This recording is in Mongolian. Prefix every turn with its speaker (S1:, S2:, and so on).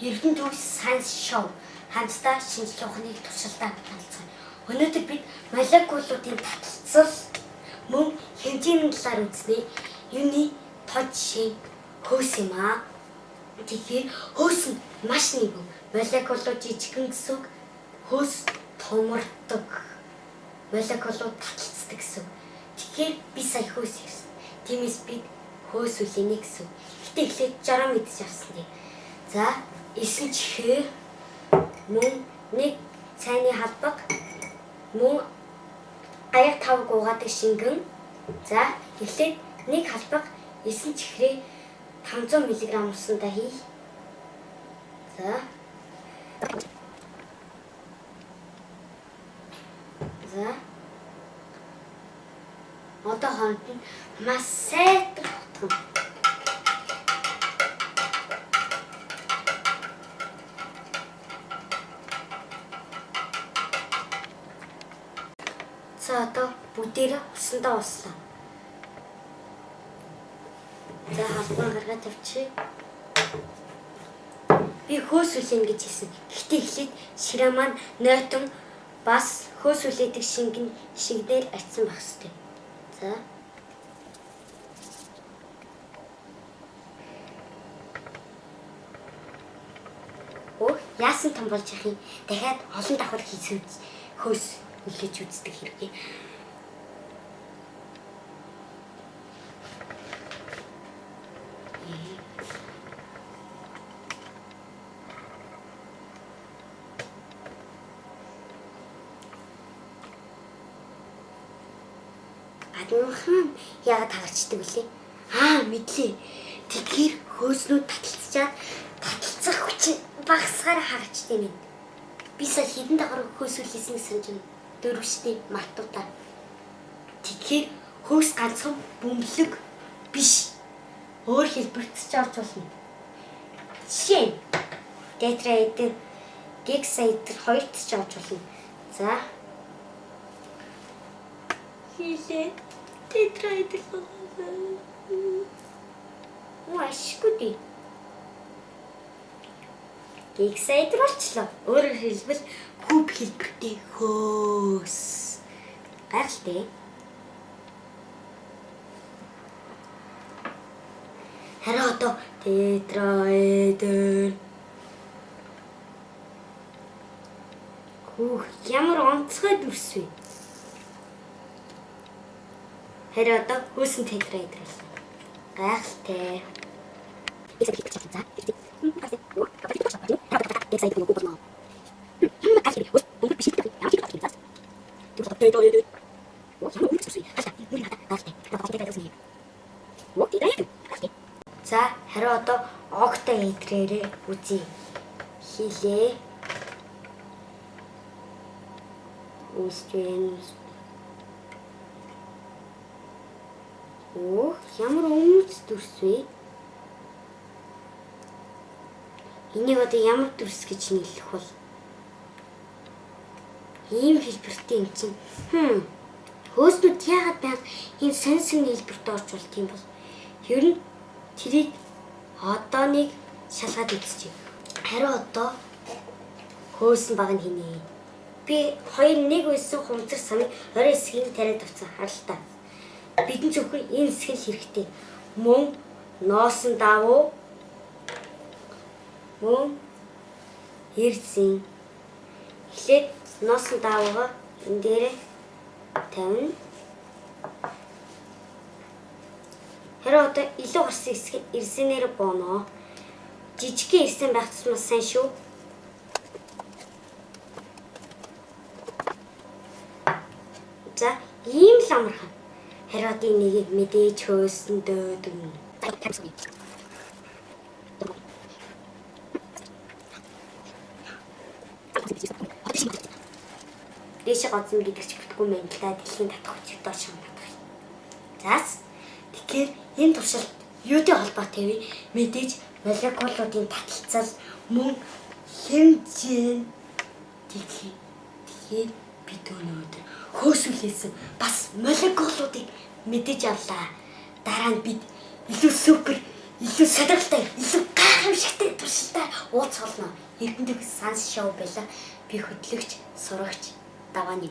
S1: Эрдэнэ төгс сайенс шоу хамтдаа шинжлэх ухааны туршилтаа танилцсан. Өнөөдөр бид молекулуудын таталцал мөн хэмжээний талаар үзснээ. Юуны тод жишээ хөөс юм аа. Тэгэхээр хөөс нь маш нэгэн молекулууд жижигхэн гэсэн үг. Хөөс томордог. Молекулууд таталцдаг гэсэн үг. Тэгэхээр би сая хөөс ярьсан. Тиймээс бид хөөс үлээнэ гэсэн үг. Гэтэ эхлээд жараа мэдчих авсан тийм. За 9 чихээр мөн нэг цайны халбаг мөн аяг тав гуугадаг шингэн. За эхлээд нэг халбаг 9 чихрээ 500 мг усандаа хий. За одоо хонд нь маш сайтар хутган. За одоо бүгдээрээ усандаа услаа. За халбан гаргаад тавьчих. Би хөөс үлээн гэж хэлсэн. Гэхдээ эхлээд ширээ маань нойтон бас хөөс үлээдэг шингэнээр арчсан байх хэрэгтэй. За. Яасан том болж явах юм. Дахиад олон давхар хийсэн хөөс үлээж үздэг хэрэгээ. Гадуухан яагаад тагарчдаг вүлээ? Мэдлээ. Тэгэхээр хөөснүүд таталцчаад таталцах хүч багасгаар харагддаг юм. Би сая хэдэн давхар хөөс үлээсэн гэсэн чинь 4 штеп мартуудаа. Тэгэхээр хөөс ганцхан бөмбөлөг биш. Өөр хэлбэрт ч орж болно. Жишээ нь тетраэдер, гексаэдер хоёрт ч орж болно. За. Хийлээ. Тетраэдер ашиггүй. Гексаэдер болчлоо. Өөрөөр хэлбэл куб хэлбэртэй хөөс. Гайхалтай. Харин одоо тетраэдер. Ямар онцгой дүрс вэ? Харин одоо хөөсөн тетраэдер болсон. Гайхалтай. За харин одоо октаэдрээрээ үзье. Хийлээ. Ямар өмнөц дүрс вэ? Энийг одоо ямар дүрс гэж нэрлэх вэ? Ийм хэлбэртэй юм чинь. Хөөснүүд яагаад байнга ийм сонин хэлбэрт орж болт юм бол? Ер нь тэрийг одоо нэг шалгаад үзчихье. Харин одоо хөөсөн баг нь хийнэ. Би хоёр нэг байсан хумцар самыг орой хэсгийг тариад авсан харалтаа. Бидний зөвхөн энэ хэсэг л хэрэгтэй. Мөн ноосон давуу мөн хэрцэн. Эхлээд ноосон давуугаа энэ дээрээ тавина. Харин одоо илүү гарсан хэсгийг ирсэнээр бооно. Жижигхэн ирсэн байх тусмаа сайн шүү. За ийм л амархан. Харин одоо энийг мэдээж хөөсөн дөөдөн. Дэше гоцсон гэдэг ч бүтггүй мэн л да дэлхийн татах хүчтэй доош хандах. Заас тэгэхээр энэ туршилт юутэй холбоотой вэ? Мэдээж молекулуудын таталцал мөн хэмжээ. Тэгэхээр бид өнөөдөр хөөс үлээсэн бас молекулуудыг мэдэж авлаа. Дараа нь бид илүү супер, илүү сонирхолтой, илүү гайхамшигтай туршилтаар ууц холно Эрдэнэт санс шоу байлаа. Би хөтлөгч, сурагч Давааны.